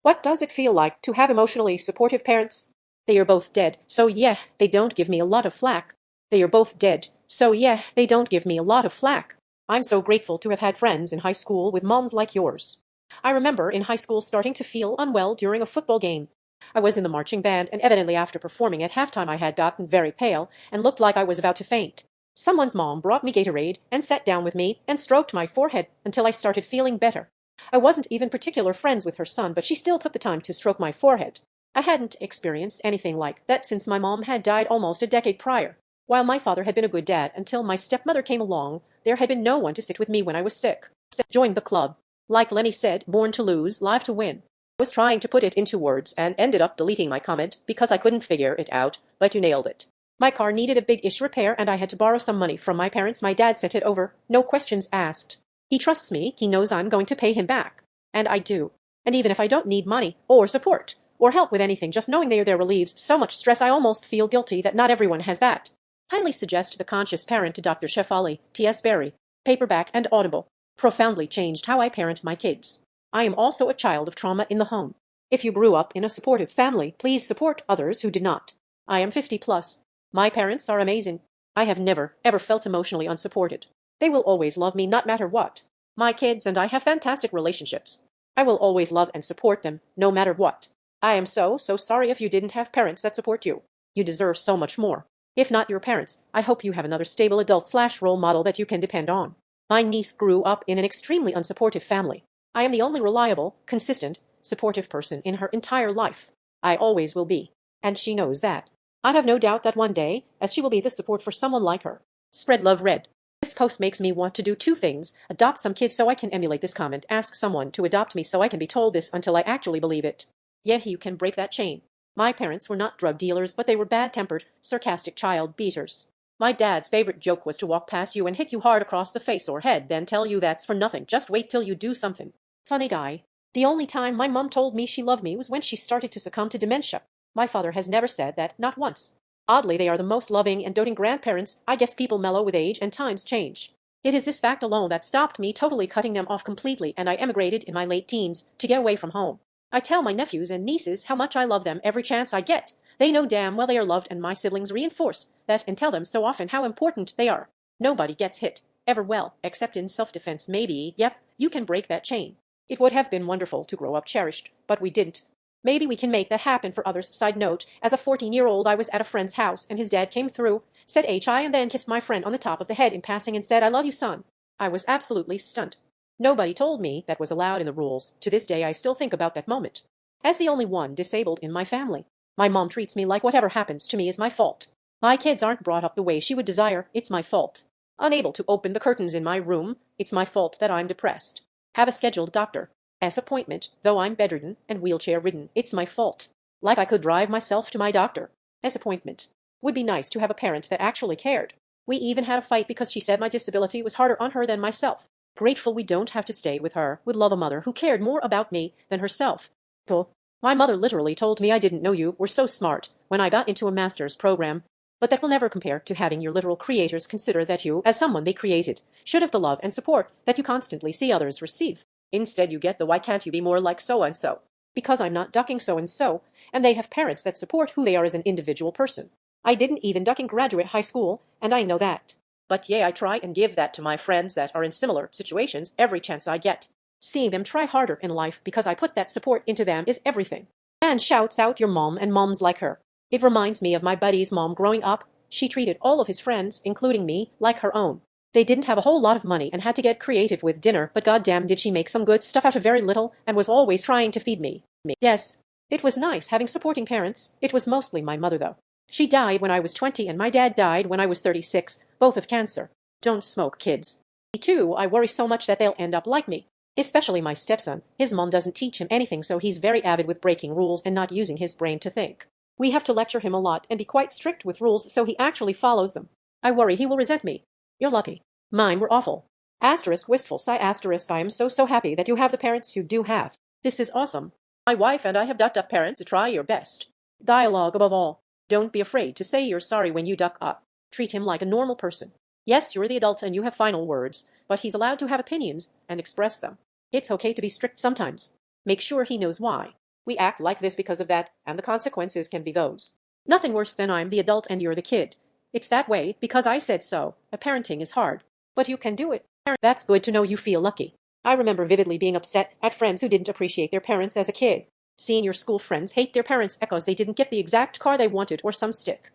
What does it feel like to have emotionally supportive parents? They are both dead, so yeah, they don't give me a lot of flack. They are both dead, so yeah, they don't give me a lot of flack. I'm so grateful to have had friends in high school with moms like yours. I remember in high school starting to feel unwell during a football game. I was in the marching band, and evidently after performing at halftime I had gotten very pale and looked like I was about to faint. Someone's mom brought me Gatorade and sat down with me and stroked my forehead until I started feeling better. I wasn't even particular friends with her son, but she still took the time to stroke my forehead. I hadn't experienced anything like that since my mom had died almost a decade prior. While my father had been a good dad until my stepmother came along, there had been no one to sit with me when I was sick. Joined the club. Like Lenny said, born to lose, live to win. I was trying to put it into words and ended up deleting my comment because I couldn't figure it out, but you nailed it. My car needed a big-ish repair and I had to borrow some money from my parents. My dad sent it over, no questions asked. He trusts me, he knows I'm going to pay him back. And I do. And even if I don't need money, or support, or help with anything, just knowing they are there relieves so much stress I almost feel guilty that not everyone has that. Highly suggest The Conscious Parent to Dr. Shefali, T.S. Berry, paperback and Audible. Profoundly changed how I parent my kids. I am also a child of trauma in the home. If you grew up in a supportive family, please support others who did not. I am 50 plus. My parents are amazing. I have never, ever felt emotionally unsupported. They will always love me no matter what. My kids and I have fantastic relationships. I will always love and support them, no matter what. I am so sorry if you didn't have parents that support you. You deserve so much more. If not your parents, I hope you have another stable adult/role model that you can depend on. My niece grew up in an extremely unsupportive family. I am the only reliable, consistent, supportive person in her entire life. I always will be. And she knows that. I have no doubt that one day, as she will be the support for someone like her. Spread love, Red. This post makes me want to do two things: adopt some kids so I can emulate this comment, ask someone to adopt me so I can be told this until I actually believe it. Yeah, you can break that chain. My parents were not drug dealers, but they were bad-tempered, sarcastic child beaters. My dad's favorite joke was to walk past you and hit you hard across the face or head, then tell you that's for nothing, just wait till you do something. Funny guy. The only time my mom told me she loved me was when she started to succumb to dementia. My father has never said that, not once. Oddly, they are the most loving and doting grandparents. I guess people mellow with age and times change. It is this fact alone that stopped me totally cutting them off completely, and I emigrated in my late teens to get away from home. I tell my nephews and nieces how much I love them every chance I get. They know damn well they are loved, and my siblings reinforce that and tell them so often how important they are. Nobody gets hit, ever well, except in self-defense maybe. Yep, you can break that chain. It would have been wonderful to grow up cherished, but we didn't. Maybe we can make that happen for others. Side note, as a 14-year-old I was at a friend's house and his dad came through, said HI and then kissed my friend on the top of the head in passing and said, "I love you, son." I was absolutely stunned. Nobody told me that was allowed in the rules. To this day I still think about that moment. As the only one disabled in my family, my mom treats me like whatever happens to me is my fault. My kids aren't brought up the way she would desire, it's my fault. Unable to open the curtains in my room, it's my fault that I'm depressed. Have a scheduled doctor's appointment, though I'm bedridden and wheelchair-ridden, it's my fault. Like I could drive myself to my doctor's appointment. Would be nice to have a parent that actually cared. We even had a fight because she said my disability was harder on her than myself. Grateful we don't have to stay with her. Would love a mother who cared more about me than herself. Cool. My mother literally told me I didn't know you were so smart when I got into a master's program. But that will never compare to having your literal creators consider that you, as someone they created, should have the love and support that you constantly see others receive. Instead you get the "why can't you be more like so-and-so?" Because I'm not ducking so-and-so, and they have parents that support who they are as an individual person. I didn't even duck in graduate high school, and I know that. But yeah, I try and give that to my friends that are in similar situations every chance I get. Seeing them try harder in life because I put that support into them is everything. And shouts out your mom and moms like her. It reminds me of my buddy's mom growing up. She treated all of his friends, including me, like her own. They didn't have a whole lot of money and had to get creative with dinner, but goddamn did she make some good stuff out of very little and was always trying to feed me. Yes, it was nice having supporting parents. It was mostly my mother though. She died when I was 20 and my dad died when I was 36, both of cancer. Don't smoke, kids. Me too, I worry so much that they'll end up like me. Especially my stepson. His mom doesn't teach him anything, so he's very avid with breaking rules and not using his brain to think. We have to lecture him a lot and be quite strict with rules so he actually follows them. I worry he will resent me. You're lucky. Mine were awful. Asterisk wistful sigh asterisk I am so happy that you have the parents you do have. This is awesome. My wife and I have ducked up parents. Try your best. Dialogue above all. Don't be afraid to say you're sorry when you duck up. Treat him like a normal person. Yes, you're the adult and you have final words, but he's allowed to have opinions and express them. It's okay to be strict sometimes. Make sure he knows why. We act like this because of that, and the consequences can be those. Nothing worse than I'm the adult and you're the kid. It's that way because I said so. Parenting is hard. But you can do it. That's good to know. You feel lucky. I remember vividly being upset at friends who didn't appreciate their parents as a kid. Seeing your school friends hate their parents because they didn't get the exact car they wanted or some stick.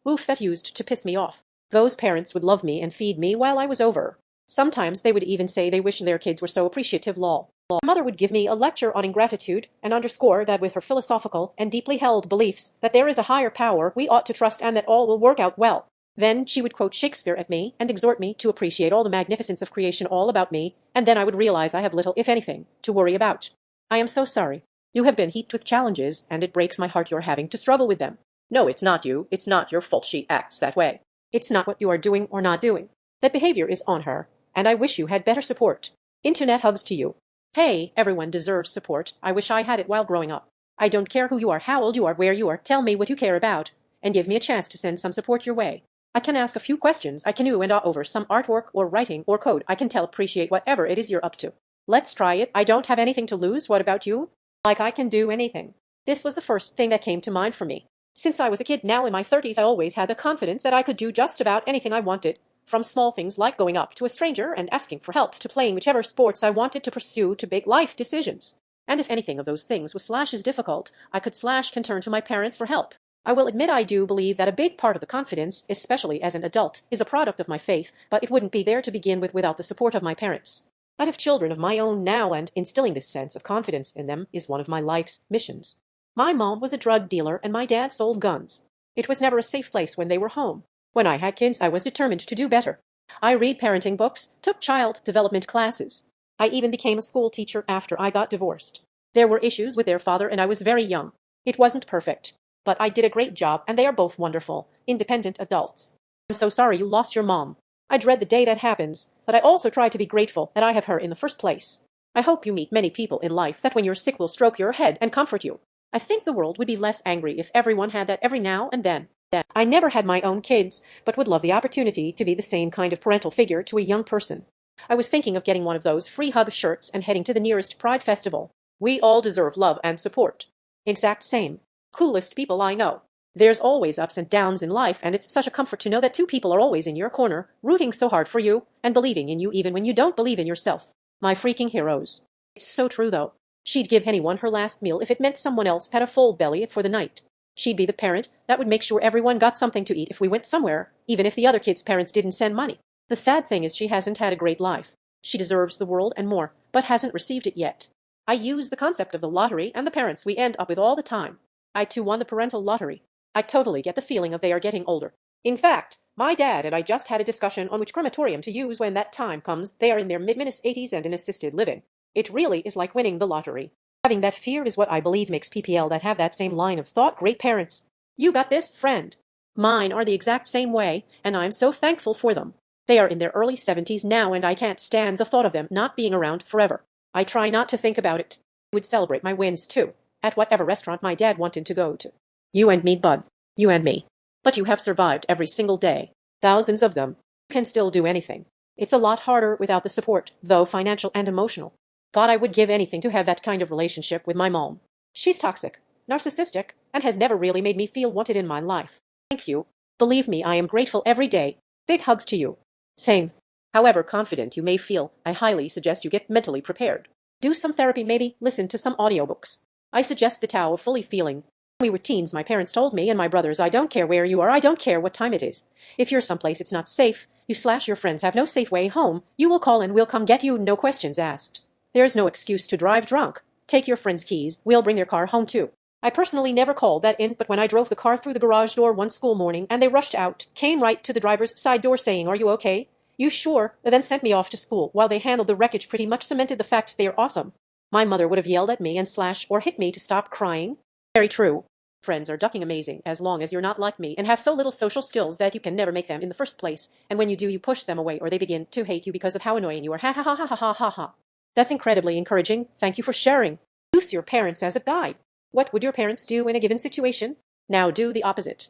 Oof, that used to piss me off. Those parents would love me and feed me while I was over. Sometimes they would even say they wish their kids were so appreciative. Lol. My mother would give me a lecture on ingratitude and underscore that with her philosophical and deeply held beliefs that there is a higher power we ought to trust and that all will work out well. Then she would quote Shakespeare at me and exhort me to appreciate all the magnificence of creation all about me, and then I would realize I have little, if anything, to worry about. I am so sorry. You have been heaped with challenges, and it breaks my heart you're having to struggle with them. No, it's not you. It's not your fault she acts that way. It's not what you are doing or not doing. That behavior is on her, and I wish you had better support. Internet hugs to you. Hey, everyone deserves support. I wish I had it while growing up. I don't care who you are, how old you are, where you are. Tell me what you care about, and give me a chance to send some support your way. I can ask a few questions. I can ooh and ah over some artwork or writing or code. I can appreciate whatever it is you're up to. Let's try it. I don't have anything to lose. What about you? Like I can do anything. This was the first thing that came to mind for me. Since I was a kid, now in my 30s, I always had the confidence that I could do just about anything I wanted. From small things like going up to a stranger and asking for help to playing whichever sports I wanted to pursue to big life decisions. And if anything of those things was / difficult, I could / can turn to my parents for help. I will admit I do believe that a big part of the confidence, especially as an adult, is a product of my faith, but it wouldn't be there to begin with without the support of my parents. I have children of my own now, and instilling this sense of confidence in them is one of my life's missions. My mom was a drug dealer and my dad sold guns. It was never a safe place when they were home. When I had kids, I was determined to do better. I read parenting books, took child development classes. I even became a school teacher after I got divorced. There were issues with their father and I was very young. It wasn't perfect, but I did a great job and they are both wonderful, independent adults. I'm so sorry you lost your mom. I dread the day that happens, but I also try to be grateful that I have her in the first place. I hope you meet many people in life that when you're sick will stroke your head and comfort you. I think the world would be less angry if everyone had that every now and then. I never had my own kids, but would love the opportunity to be the same kind of parental figure to a young person. I was thinking of getting one of those free hug shirts and heading to the nearest Pride festival. We all deserve love and support. Exact same. Coolest people I know. There's always ups and downs in life, and it's such a comfort to know that two people are always in your corner, rooting so hard for you, and believing in you even when you don't believe in yourself. My freaking heroes. It's so true, though. She'd give anyone her last meal if it meant someone else had a full belly for the night. She'd be the parent that would make sure everyone got something to eat if we went somewhere, even if the other kids' parents didn't send money. The sad thing is she hasn't had a great life. She deserves the world and more, but hasn't received it yet. I use the concept of the lottery and the parents we end up with all the time. I too won the parental lottery. I totally get the feeling of they are getting older. In fact, my dad and I just had a discussion on which crematorium to use when that time comes. They are in their mid-80s and in assisted living. It really is like winning the lottery. Having that fear is what I believe makes PPL that have that same line of thought great parents. You got this, friend. Mine are the exact same way, and I'm so thankful for them. They are in their early 70s now, and I can't stand the thought of them not being around forever. I try not to think about it. I would celebrate my wins, too, at whatever restaurant my dad wanted to go to. You and me, bud. You and me. But you have survived every single day. Thousands of them. You can still do anything. It's a lot harder without the support, though financial and emotional. God, I would give anything to have that kind of relationship with my mom. She's toxic, narcissistic, and has never really made me feel wanted in my life. Thank you. Believe me, I am grateful every day. Big hugs to you. Same. However confident you may feel, I highly suggest you get mentally prepared. Do some therapy, maybe listen to some audiobooks. I suggest the Tao of Fully Feeling. When we were teens, my parents told me and my brothers, I don't care where you are, I don't care what time it is. If you're someplace it's not safe, you / your friends have no safe way home, you will call and we'll come get you, no questions asked. There's no excuse to drive drunk. Take your friend's keys, we'll bring their car home too. I personally never called that in, but when I drove the car through the garage door one school morning and they rushed out, came right to the driver's side door saying, are you okay? You sure? Then sent me off to school while they handled the wreckage pretty much cemented the fact they are awesome. My mother would have yelled at me and / or hit me to stop crying. Very true. Friends are ducking amazing as long as you're not like me and have so little social skills that you can never make them in the first place, and when you do you push them away or they begin to hate you because of how annoying you are. Ha ha ha ha ha ha ha ha. That's incredibly encouraging. Thank you for sharing. Use your parents as a guide. What would your parents do in a given situation? Now do the opposite.